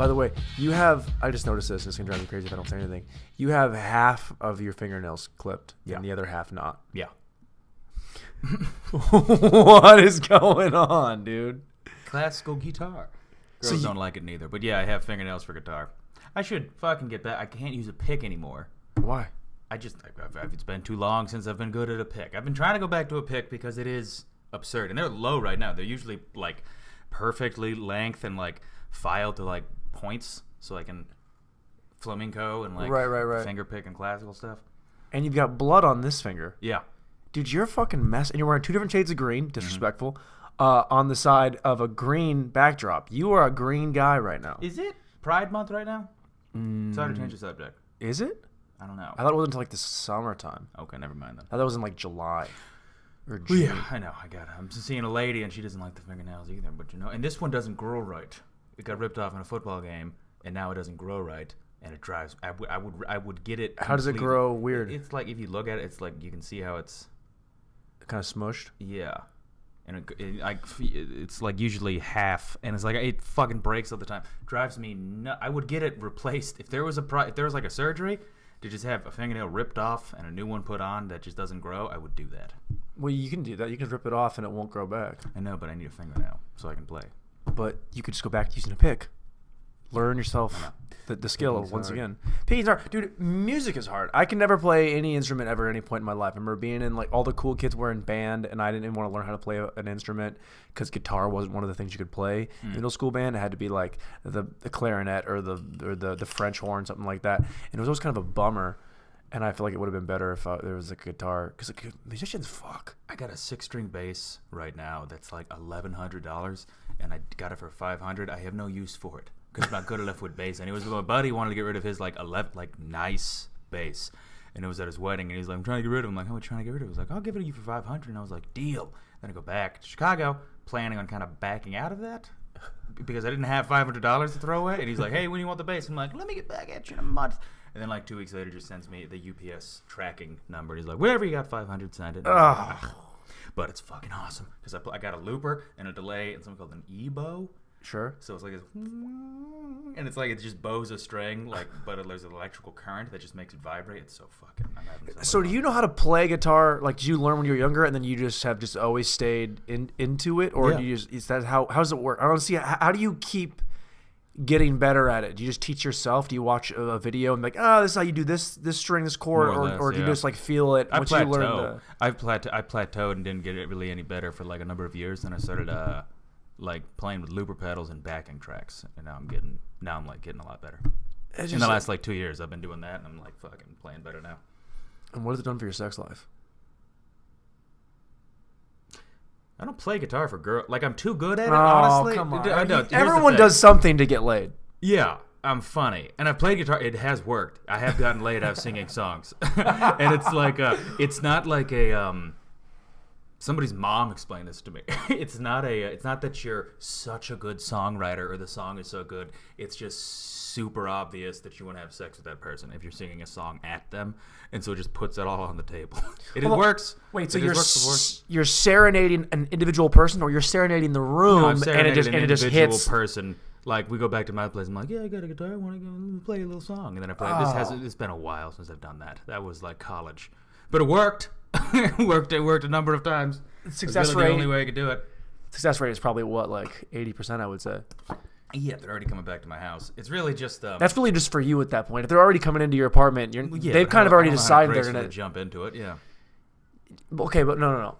By the way, you have, I just noticed this, it's going to drive me crazy if I don't say anything. You have half of your fingernails clipped and the other half not. Yeah. What is going on, dude? Classical guitar. Girls don't like it neither. But yeah, I have fingernails for guitar. I should fucking get back. I can't use a pick anymore. Why? It's been too long since I've been good at a pick. I've been trying to go back to a pick because it is absurd. And they're low right now. They're usually like perfectly length and like filed to like points. So I can flamenco and like right. finger pick and classical stuff. And you've got blood on this finger. Yeah. Dude, you're a fucking mess. And you're wearing 2 different shades of green. Disrespectful. On the side of a green backdrop. You are a green guy right now. Is it Pride Month right now? Sorry to change the subject. Is it? I don't know. I thought it was until like the summertime. Okay, never mind then. I thought it was in like July or June. Yeah, I know. I got it. I'm just seeing a lady and she doesn't like the fingernails either. But you know, and this one doesn't grow right. It got ripped off in a football game, and now it doesn't grow right, and it drives. I would get it. How does it grow weird? It's like if you look at it, it's like you can see how it's kind of smushed. Yeah, and it's like usually half, and it's like it fucking breaks all the time. Drives me nuts. I would get it replaced if there was like a surgery to just have a fingernail ripped off and a new one put on that just doesn't grow. I would do that. Well, you can do that. You can rip it off and it won't grow back. I know, but I need a fingernail so I can play. But you could just go back to using a pick. Learn yourself the skill once again. Picking's hard. Dude, music is hard. I can never play any instrument ever at any point in my life. I remember being in, like, all the cool kids were in band, and I didn't even want to learn how to play an instrument because guitar wasn't one of the things you could play. Middle school band, it had to be, like, the clarinet or the French horn, something like that. And it was always kind of a bummer. And I feel like it would have been better if there was a guitar. Because musicians fuck. I got a 6-string bass right now that's like $1,100, and I got it for $500. I have no use for it because I'm not good enough with bass. And it was my buddy wanted to get rid of his like nice bass, and it was at his wedding, and he's like, "I'm trying to get rid of him." I'm like, "How are you trying to get rid of him?" He was like, "I'll give it to you for $500." And I was like, "Deal." Then I go back to Chicago, planning on kind of backing out of that because I didn't have $500 to throw away. And he's like, "Hey, when do you want the bass?" I'm like, "Let me get back at you in a month." And then like 2 weeks later, just sends me the UPS tracking number. He's like, "Whatever, you got 500, send it." But it's fucking awesome because I got a looper and a delay and something called an E-bow. Sure. So it's like and it's like it just bows a string, like, but there's an electrical current that just makes it vibrate. It's so fucking. I'm having so do you know how to play guitar? Like, did you learn when you were younger, and then you just have always stayed into it, or do you just is that how does it work? I don't see how do you keep getting better at it? Do you just teach yourself? Do you watch a video and be like, this is how you do this string, this chord, or do you just like feel it once you learn I plateaued and didn't get it really any better for like a number of years. Then I started like playing with looper pedals and backing tracks, and now I'm getting a lot better. In the last like 2 years, I've been doing that, and I'm like fucking playing better now. And what has it done for your sex life? I don't play guitar for girls. Like, I'm too good at it, honestly. Come on. No, everyone does something to get laid. Yeah, I'm funny. And I've played guitar. It has worked. I have gotten laid out singing songs. And it's like, it's not like somebody's mom explained this to me. It's not that you're such a good songwriter or the song is so good. It's just super obvious that you want to have sex with that person if you're singing a song at them, and so it just puts it all on the table. It works. Wait, so you're serenading an individual person, or you're serenading the room, no, I'm serenading and it just hits person. Like, we go back to my place. I'm like, yeah, I got a guitar. I want to go play a little song, and then I play. It's been a while since I've done that. That was like college, but it worked. It worked a number of times. Success rate. The only way I could do it. Success rate is probably what, like 80%, I would say. Yeah, they're already coming back to my house. It's really just that's really just for you at that point. If they're already coming into your apartment, they've kind of already decided they're going to jump into it. Yeah. Okay, but no.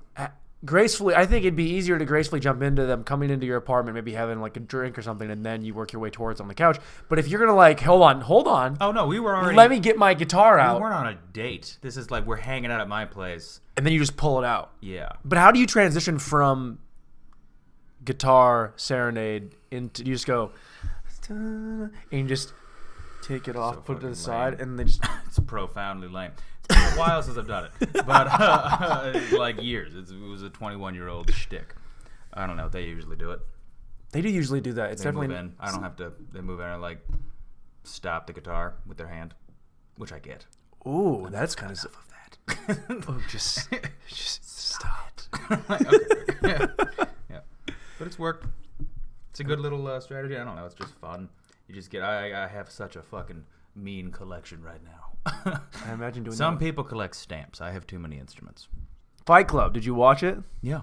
Gracefully, I think it'd be easier to gracefully jump into them coming into your apartment, maybe having like a drink or something, and then you work your way towards on the couch. But if you're gonna like, hold on. Oh no, we were already. Let me get my guitar out. We weren't on a date. This is like we're hanging out at my place, and then you just pull it out. Yeah. But how do you transition from guitar serenade into? You just go, and you just take it off, put it to the side, and then just. It's profoundly lame. It's been a while since I've done it, but like years. It was a 21-year-old shtick. I don't know. They usually do it. They do usually do that. It's definitely. Move in. I don't have to. They move in and like stop the guitar with their hand, which I get. Ooh, that's kind of stuff of that. Oh, just stop. Yeah. But it's worked. It's a good little strategy. I don't know. It's just fun. You just get. I have such a fucking mean collection right now. I imagine doing Some that. people collect stamps. I have too many instruments. Fight Club. Did you watch it? Yeah.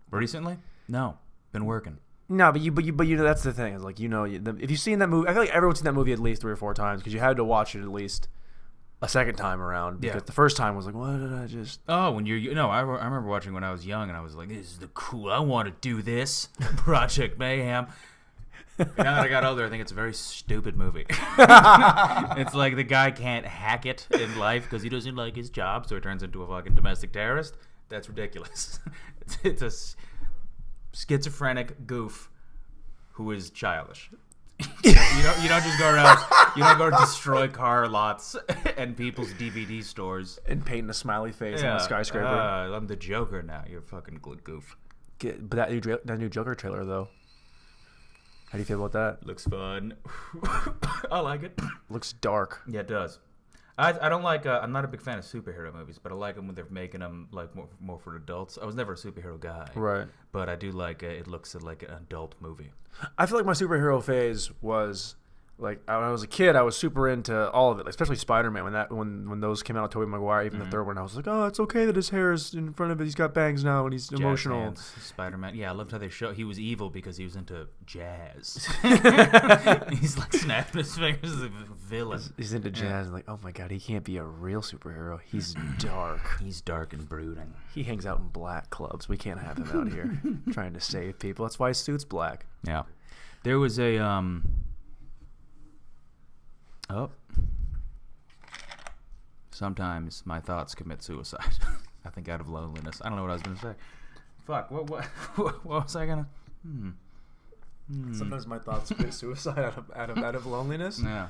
Recently? No. Been working. No, but you know, that's the thing. Is like, you know, if you've seen that movie, I feel like everyone's seen that movie at least 3 or 4 times because you had to watch it at least a second time around. Because the first time was like, what did I just? Oh, when I remember watching when I was young and I was like, this is the cool. I want to do this. Project Mayhem. Now that I got older, I think it's a very stupid movie. It's like the guy can't hack it in life because he doesn't like his job, so he turns into a fucking domestic terrorist. That's ridiculous. It's a schizophrenic goof who is childish. You don't just go around. You don't go destroy car lots and people's DVD stores And painting a smiley face on a skyscraper. I'm the Joker now. You're a fucking goof. But that new Joker trailer though. How do you feel about that? Looks fun. I like it. Looks dark. Yeah, it does. I don't like. I'm not a big fan of superhero movies, but I like them when they're making them like more for adults. I was never a superhero guy, Right. But I do like it. Looks like an adult movie. I feel like my superhero phase was like when I was a kid, I was super into all of it, especially Spiderman. When those came out, Tobey Maguire, even the third one, I was like, oh, it's okay that his hair is in front of it. He's got bangs now, and he's emotional. Hands, Spider-Man. Yeah, I loved how they show he was evil because he was into jazz. He's like snapping his fingers as a villain. He's into jazz, and like, oh my god, he can't be a real superhero. He's dark. He's dark and brooding. He hangs out in black clubs. We can't have him out here trying to save people. That's why his suit's black. Yeah, there was a Sometimes my thoughts commit suicide. I think out of loneliness. I don't know what I was gonna say. Fuck. What was I gonna? Sometimes my thoughts commit suicide out of loneliness. Yeah.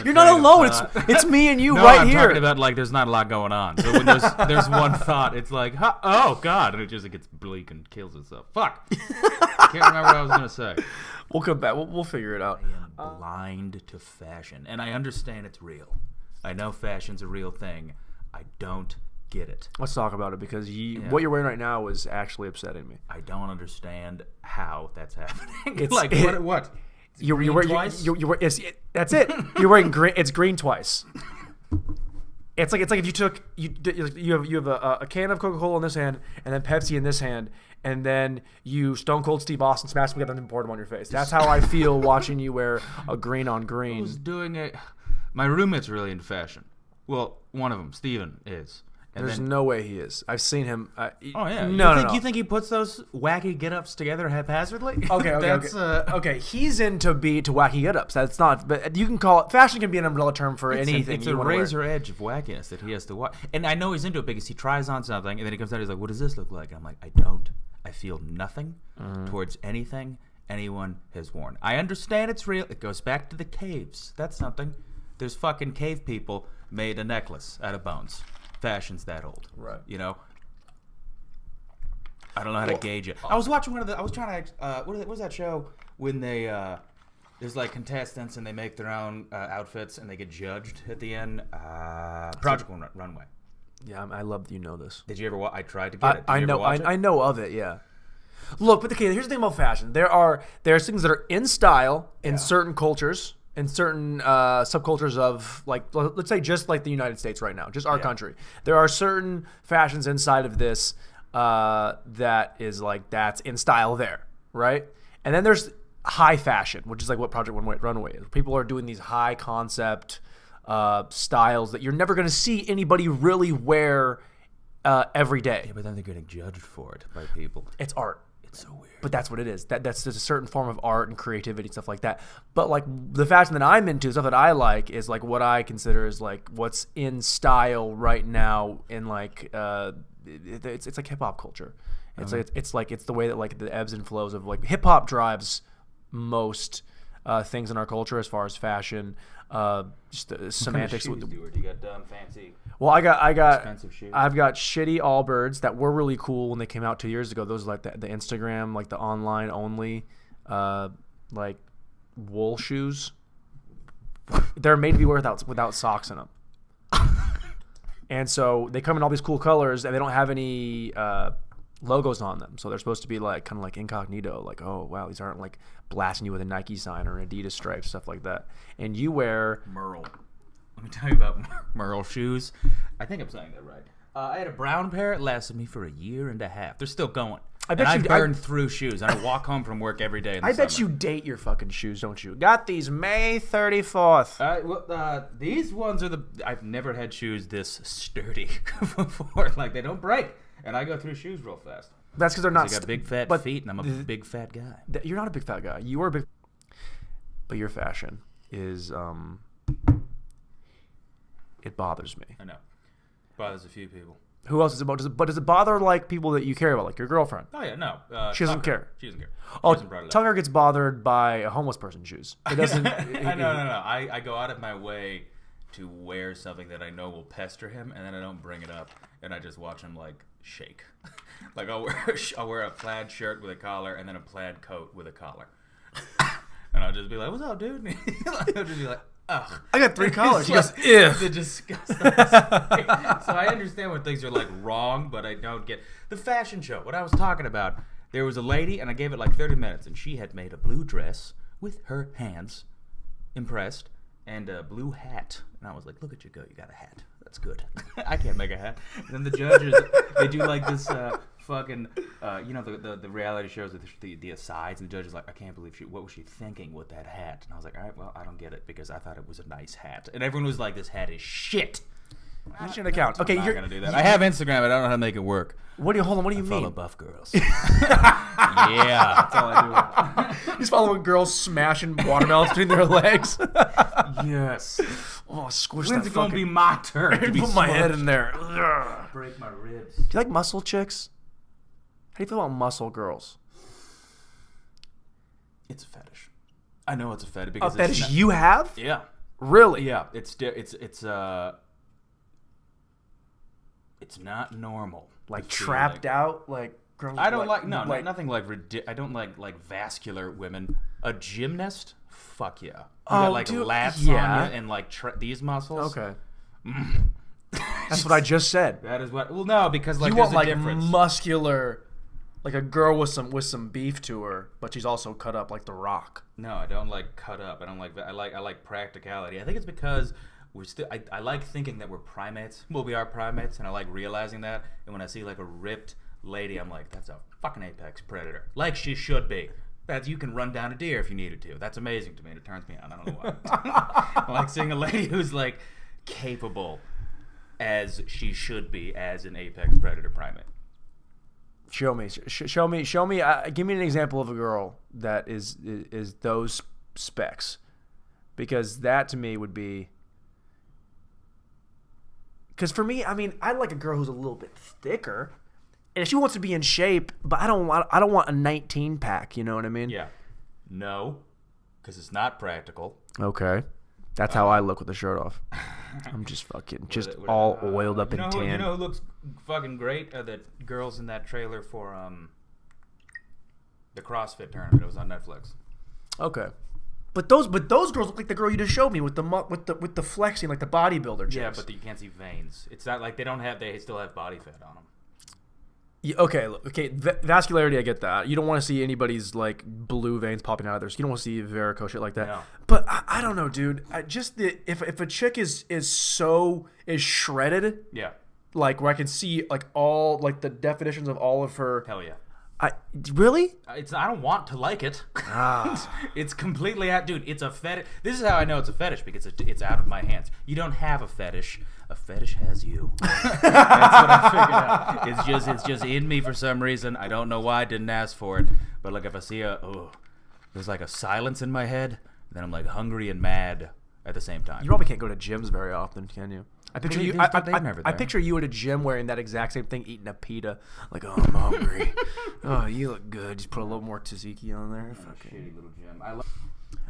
You're not alone. It's me and you No, right I'm here. talking about like there's not a lot going on. So when there's one thought, it's like, oh god, and it just gets bleak and kills itself. Fuck. I can't remember what I was gonna say. We'll come back. We'll figure it out. I am blind to fashion, and I understand it's real. I know fashion's a real thing. I don't get it. Let's talk about it because what you're wearing right now is actually upsetting me. I don't understand how that's happening. It's like what? You're Green wearing twice? that's it. You're wearing green. It's green twice. It's like if you took you have a can of Coca-Cola in this hand and then Pepsi in this hand and then you Stone Cold Steve Austin smash them together and pour them on your face. That's how I feel watching you wear a green on green. I was doing it. My roommate's really into fashion. Well, one of them, Steven, is. There's no way he is. I've seen him. Oh yeah. No. You think he puts those wacky get-ups together haphazardly? Okay. He's into wacky get-ups. That's not. But you can call it. Fashion can be an umbrella term for anything. It's a razor edge of wackiness that he has to watch. And I know he's into it because he tries on something and then he comes out. He's like, "What does this look like?" And I'm like, "I don't. I feel nothing towards anything anyone has worn. I understand it's real. It goes back to the caves. That's something. There's fucking cave people made a necklace out of bones." Fashion's that old, right? You know, I don't know how to gauge it. I was watching one of the. I was trying to. What was that show when they? There's like contestants and they make their own outfits and they get judged at the end. Project Runway. Yeah, I love that you know this. Did you ever? I tried to get it. I know of it. Yeah. Look, but here's the thing about fashion. There's things that are in style in certain cultures. In certain subcultures of, like, let's say just like the United States right now, just our country. There are certain fashions inside of this that is like, that's in style there, right? And then there's high fashion, which is like what Project Runway is. People are doing these high concept styles that you're never going to see anybody really wear every day. Yeah, but then they're getting judged for it by people. It's art. It's so weird. But that's what it is. That's just a certain form of art and creativity and stuff like that. But like the fashion that I'm into, stuff that I like, is like what I consider is like what's in style right now. In like it's like hip hop culture. It's it's the way that like the ebbs and flows of like hip hop drives most things in our culture as far as fashion. Just the semantics. What kind of shoes, you got dumb fancy? Well, I've got shitty Allbirds that were really cool when they came out 2 years ago. Those are like the Instagram, like the online only, like wool shoes. They're made to be worn without socks in them. And so they come in all these cool colors, and they don't have any logos on them, so they're supposed to be like kind of like incognito, like, oh wow, these aren't like blasting you with a Nike sign or an Adidas stripe, stuff like that. And you wear Merle. Let me tell you about Merle shoes. I think I'm saying that right. I had a brown pair. It lasted me for a year and a half. They're still going. I burned through shoes. And I walk home from work every day in the I bet you date your fucking shoes, don't you? Got these May 34th. These ones are I've never had shoes this sturdy before. Like, they don't break. And I go through shoes real fast. That's because they're not. I got big fat feet, and I'm a big fat guy. You're not a big fat guy. You are a big. But your fashion is it bothers me. I know. Bothers a few people. Who else is it about? Does it bother like people that you care about, like your girlfriend? Oh yeah, no. She doesn't care. She doesn't care. Oh, Tucker gets bothered by a homeless person's shoes. It doesn't. No. I go out of my way to wear something that I know will pester him, and then I don't bring it up, and I just watch him like shake. Like I'll wear a plaid shirt with a collar, and then a plaid coat with a collar, and I'll just be like, "What's up, dude?" And he'll just be like, ugh. I got 3 collars. He goes, it's a disgusting. So I understand when things are like wrong, but I don't get the fashion show. What I was talking about, there was a lady, and I gave it like 30 minutes, and she had made a blue dress with her hands, impressed, and a blue hat. And I was like, look at you go, you got a hat. That's good. I can't make a hat. And then the judges, they do like this fucking, the reality shows with the asides, and the judge is like, I can't believe what was she thinking with that hat? And I was like, all right, well, I don't get it because I thought it was a nice hat. And everyone was like, this hat is shit. That shouldn't count. Okay, you're gonna do that. I have Instagram, but I don't know how to make it work. What do you mean? Follow buff girls. Yeah, that's all I do. He's following girls smashing watermelons between their legs. Yes. Oh, squish When's that. It's gonna be my turn to be put my head in there. Break my ribs. Do you like muscle chicks? How do you feel about muscle girls? It's a fetish. I know it's a fetish because a fetish you have? Yeah. Really? Yeah. It's not normal. Like trapped out, like girls. I don't nothing like I don't like vascular women. A gymnast, fuck yeah. You got like lats on you and like these muscles. Okay. That's what I just said. That is what. Well, no, because like you there's want a like difference. Muscular, like a girl with some beef to her, but she's also cut up like The Rock. No, I don't like cut up. I don't like. I like practicality. I think it's because. I like thinking that we're primates. Well, we are primates, and I like realizing that. And when I see like a ripped lady, I'm like, that's a fucking apex predator, like she should be. That you can run down a deer if you needed to. That's amazing to me. It turns me on. I don't know why. I like seeing a lady who's like capable, as she should be, as an apex predator primate. Show me. Give me an example of a girl that is those specs, because that to me would be. Because for me, I mean, I like a girl who's a little bit thicker, and if she wants to be in shape, but I don't want a 19 pack. You know what I mean? Yeah. No, because it's not practical. Okay, that's how I look with the shirt off. I'm just fucking all oiled up and tan. You know who looks fucking great? The girls in that trailer for the CrossFit tournament. It was on Netflix. Okay. But those girls look like the girl you just showed me with the flexing, like the bodybuilder chicks. Yeah, but you can't see veins. It's not like they still have body fat on them. Yeah, okay. Vascularity, I get that. You don't want to see anybody's like blue veins popping out of there. So you don't want to see varicose shit like that. No. But I don't know, dude. If a chick is shredded, yeah, like where I can see like all like the definitions of all of her. Hell yeah. Really? I don't want to like it. It's completely out, dude. It's a fetish. This is how I know it's a fetish, because it's out of my hands. You don't have a fetish. A fetish has you. That's what I figured out. It's just in me for some reason. I don't know why. I didn't ask for it. But like if I see there's like a silence in my head, then I'm like hungry and mad at the same time. You probably can't go to gyms very often, can you? I picture you. I picture you at a gym wearing that exact same thing, eating a pita. Like, oh, I'm hungry. Oh, you look good. Just put a little more tzatziki on there. Shitty little gym.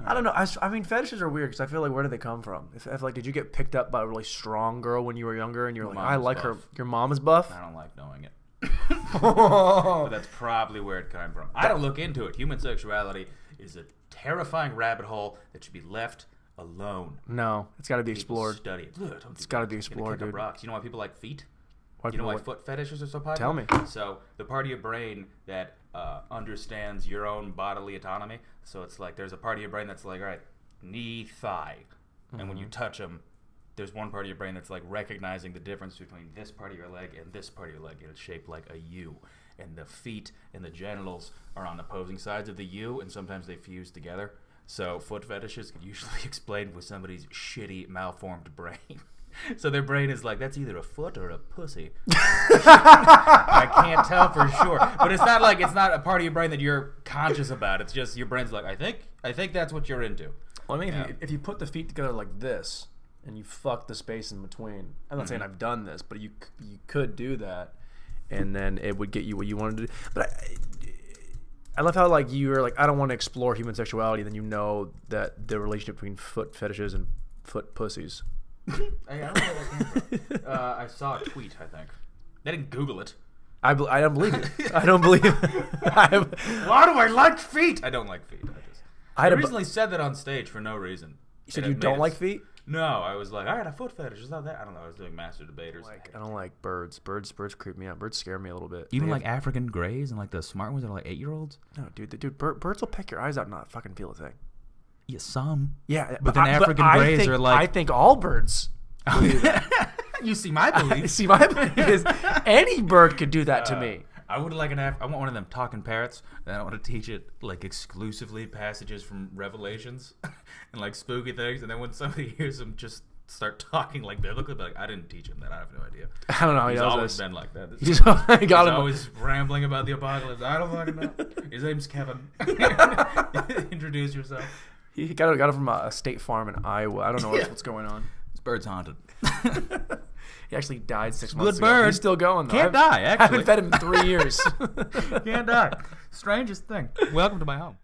I don't know. I mean, fetishes are weird because I feel like, where do they come from? If like, did you get picked up by a really strong girl when you were younger, and you're like, I like her. Your mom is buff. I don't like knowing it. But that's probably where it came from. I don't look into it. Human sexuality is a terrifying rabbit hole that should be left alone. No, it's got to be explored. Study it. It's got to be explored, dude. Rocks. You know why people like feet? You know why foot fetishes are so popular? Tell me. So the part of your brain that understands your own bodily autonomy. So it's like there's a part of your brain that's like, all right, knee, thigh. And when you touch them, there's one part of your brain that's like recognizing the difference between this part of your leg and this part of your leg. And it's shaped like a U. And the feet and the genitals are on opposing sides of the U, and sometimes they fuse together. So foot fetishes can usually be explained with somebody's shitty, malformed brain. So their brain is like, that's either a foot or a pussy. I can't tell for sure. But it's not a part of your brain that you're conscious about. It's just your brain's like, I think that's what you're into. Well, I mean, if you put the feet together like this and you fuck the space in between, I'm not saying I've done this, but you could do that, and then it would get you what you wanted to do. But I love how like you were like, I don't want to explore human sexuality, then you know that the relationship between foot fetishes and foot pussies. I don't know what came from. I saw a tweet, I think. I didn't Google it. I don't believe it. I don't believe it. Why do I like feet? I don't like feet. I recently said that on stage for no reason. You said you don't like feet? No, I was like, I had a foot fetish. It's not that. I don't know. I was doing master debaters. I don't like birds. Birds creep me out. Birds scare me a little bit. Even like African greys and like the smart ones that are like 8-year-olds? No, dude, birds will peck your eyes out and not fucking feel a thing. Yeah, some. Yeah, but then African greys are like. I think all birds. You see my belief. I see my belief. Any bird could do that to me. I would like I want one of them talking parrots, and I want to teach it like exclusively passages from Revelations and like spooky things, and then when somebody hears them just start talking like biblically, but like I didn't teach him that. I have no idea. I don't know. He's always been like that. He's always rambling about the apocalypse. I don't fucking know. His name's Kevin. Introduce yourself. He got it from a state farm in Iowa. I don't know what's going on. This bird's haunted. He actually died 6 months Good ago. bird. He's still going, though. Can't die, actually. I haven't fed him in 3 years. Can't die. Strangest thing. Welcome to my home.